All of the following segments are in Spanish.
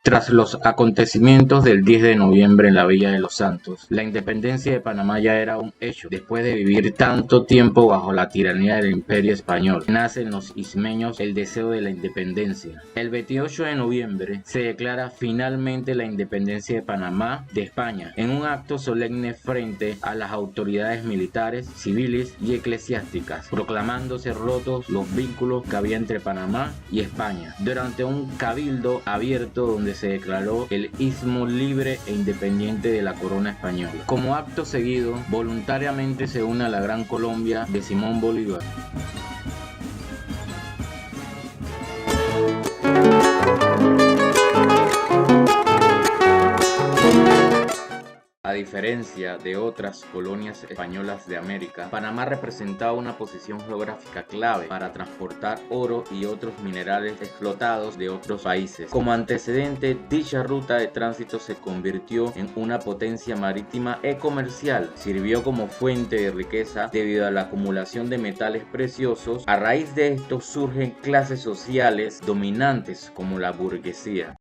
Tras los acontecimientos del 10 de noviembre en la Villa de los Santos, la independencia de Panamá ya era un hecho. Después de vivir tanto tiempo bajo la tiranía del Imperio Español, nace en los ismeños el deseo de la independencia. El 28 de noviembre se declara finalmente la independencia de Panamá de España, en un acto solemne frente a las autoridades militares, civiles y eclesiásticas, proclamándose rotos los vínculos que había entre Panamá y España, durante un cabildo abierto donde se declaró el istmo libre e independiente de la corona española. Como acto seguido, voluntariamente se une a la Gran Colombia de Simón Bolívar. A diferencia de otras colonias españolas de América, Panamá representaba una posición geográfica clave para transportar oro y otros minerales explotados de otros países. Como antecedente, dicha ruta de tránsito se convirtió en una potencia marítima y comercial. Sirvió como fuente de riqueza debido a la acumulación de metales preciosos. A raíz de esto surgen clases sociales dominantes como la burguesía.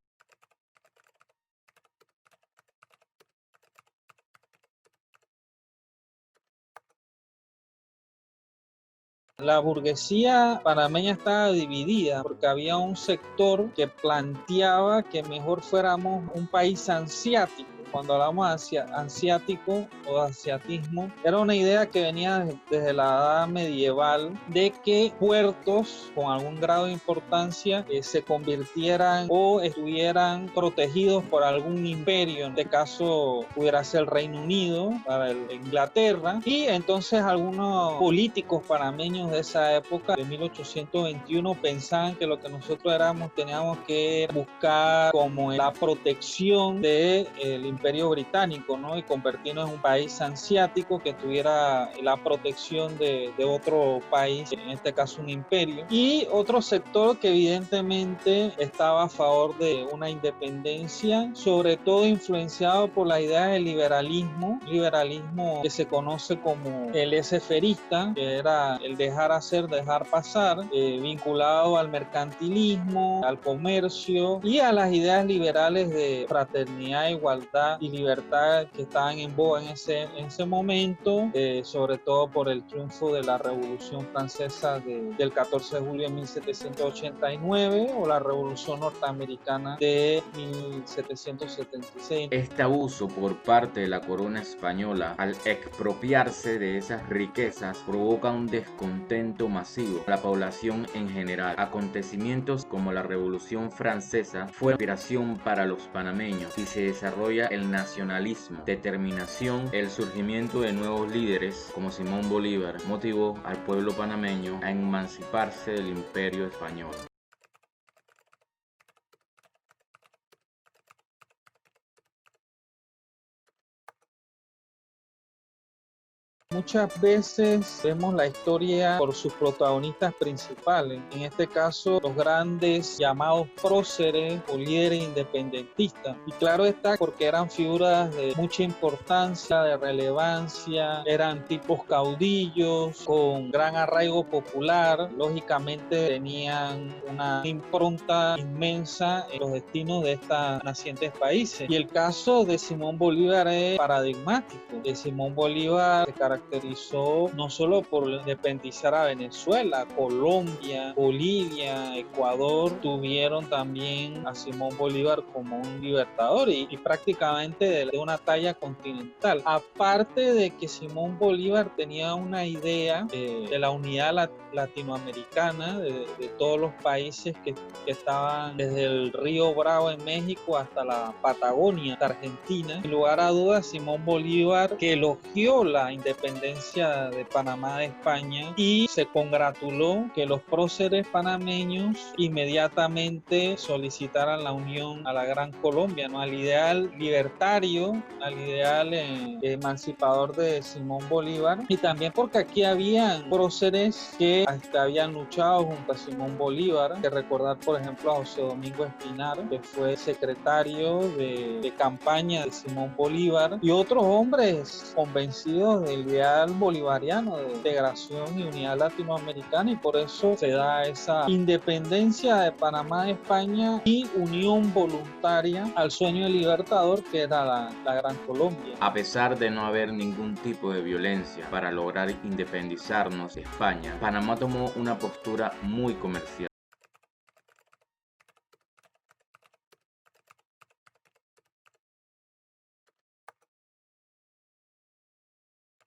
La burguesía panameña estaba dividida porque había un sector que planteaba que mejor fuéramos un país ansiático. Cuando hablamos de ansiático o asiatismo, era una idea que venía desde la edad medieval de que puertos con algún grado de importancia se convirtieran o estuvieran protegidos por algún imperio. En este caso pudiera ser el Reino Unido, para Inglaterra, y entonces algunos políticos panameños de esa época, de 1821, pensaban que lo que nosotros teníamos que buscar como la protección del Imperio Británico, ¿no? Y convertirnos en un país ansiático que tuviera la protección de otro país, en este caso un imperio. Y otro sector que evidentemente estaba a favor de una independencia, sobre todo influenciado por la idea del liberalismo que se conoce como el laissez-fairista, que era el dejar hacer, dejar pasar, vinculado al mercantilismo, al comercio y a las ideas liberales de fraternidad, igualdad y libertad que estaban en boga en ese momento, sobre todo por el triunfo de la Revolución Francesa del 14 de julio de 1789 o la Revolución Norteamericana de 1776. Este abuso por parte de la corona española al expropiarse de esas riquezas provoca un descontento masivo a la población en general. Acontecimientos como la Revolución Francesa fue inspiración para los panameños y se desarrolla el nacionalismo, determinación. El surgimiento de nuevos líderes como Simón Bolívar motivó al pueblo panameño a emanciparse del Imperio español. Muchas veces vemos la historia por sus protagonistas principales, en este caso los grandes llamados próceres o líderes independentistas. Y claro está, porque eran figuras de mucha importancia, de relevancia, eran tipos caudillos, con gran arraigo popular, lógicamente tenían una impronta inmensa en los destinos de estos nacientes países. Y el caso de Simón Bolívar es paradigmático. De Simón Bolívar se caracterizó no solo por independizar a Venezuela, Colombia, Bolivia, Ecuador, tuvieron también a Simón Bolívar como un libertador y prácticamente de una talla continental. Aparte de que Simón Bolívar tenía una idea de la unidad latinoamericana, de todos los países que estaban desde el Río Bravo en México hasta la Patagonia de Argentina. Sin lugar a dudas, Simón Bolívar, que elogió la independencia de Panamá de España y se congratuló que los próceres panameños inmediatamente solicitaran la unión a la Gran Colombia, ¿no? Al ideal libertario, al ideal emancipador de Simón Bolívar, y también porque aquí habían próceres que habían luchado junto a Simón Bolívar. Que recordar, por ejemplo, a José Domingo Espinar, que fue secretario de campaña de Simón Bolívar, y otros hombres convencidos del ideal bolivariano de integración y unidad latinoamericana, y por eso se da esa independencia de Panamá de España y unión voluntaria al sueño del libertador que era la Gran Colombia. A pesar de no haber ningún tipo de violencia para lograr independizarnos de España, Panamá tomó una postura muy comercial.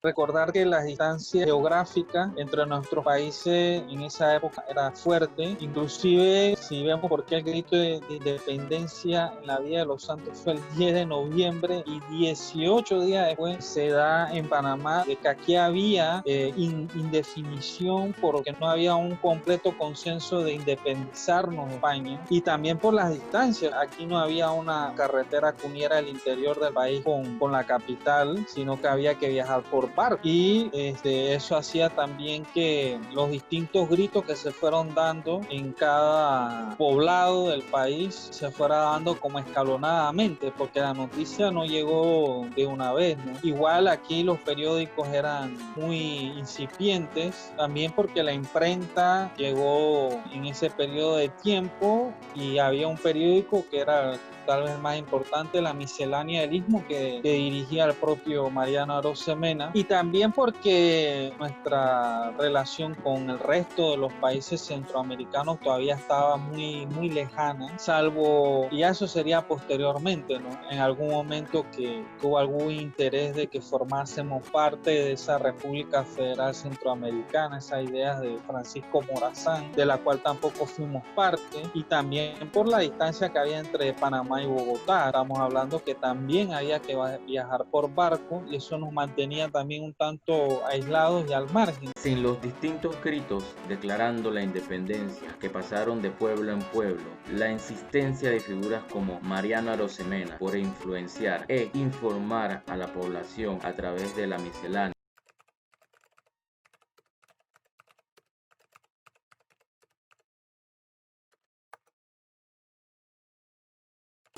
Recordar que la distancia geográfica entre nuestros países en esa época era fuerte, inclusive si vemos por qué el grito de independencia en la Villa de los Santos fue el 10 de noviembre y 18 días después se da en Panamá, de que aquí había indefinición porque no había un completo consenso de independizarnos de España, y también por las distancias. Aquí no había una carretera que uniera el interior del país con la capital, sino que había que viajar por barco, y eso hacía también que los distintos gritos que se fueron dando en cada poblado del país se fuera dando como escalonadamente, porque la noticia no llegó de una vez, ¿no? Igual aquí los periódicos eran muy incipientes, también porque la imprenta llegó en ese periodo de tiempo y había un periódico que era tal vez más importante, la Miscelánea del Istmo, que dirigía el propio Mariano Arosemena, y también porque nuestra relación con el resto de los países centroamericanos todavía estaba muy, muy lejana, salvo, y eso sería posteriormente, ¿no? En algún momento que hubo algún interés de que formásemos parte de esa República Federal Centroamericana, esas ideas de Francisco Morazán, de la cual tampoco fuimos parte, y también por la distancia que había entre Panamá y Bogotá. Estamos hablando que también había que viajar por barco, y eso nos mantenía también un tanto aislados y al margen. Sin los distintos gritos declarando la independencia que pasaron de pueblo en pueblo, la insistencia de figuras como Mariano Arosemena por influenciar e informar a la población a través de la miscelánea,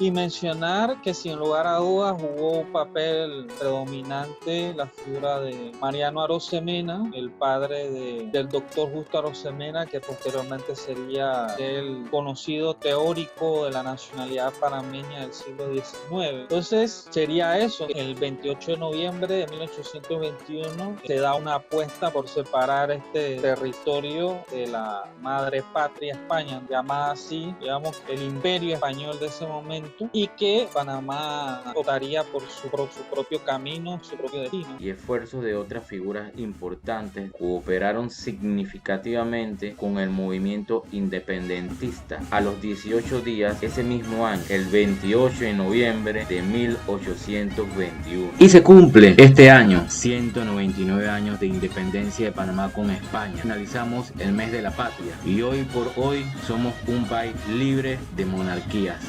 y mencionar que sin lugar a dudas jugó un papel predominante la figura de Mariano Arosemena, el padre del doctor Justo Arosemena, que posteriormente sería el conocido teórico de la nacionalidad panameña del siglo XIX. Entonces sería eso, el 28 de noviembre de 1821 se da una apuesta por separar este territorio de la madre patria España, llamada así, digamos, el imperio español de ese momento, y que Panamá optaría por su propio camino, su propio destino. y esfuerzos de otras figuras importantes cooperaron significativamente con el movimiento independentista. A los 18 días, ese mismo año, el 28 de noviembre de 1821. Y se cumple este año, 199 años de independencia de Panamá con España. Finalizamos el mes de la patria y hoy por hoy somos un país libre de monarquías.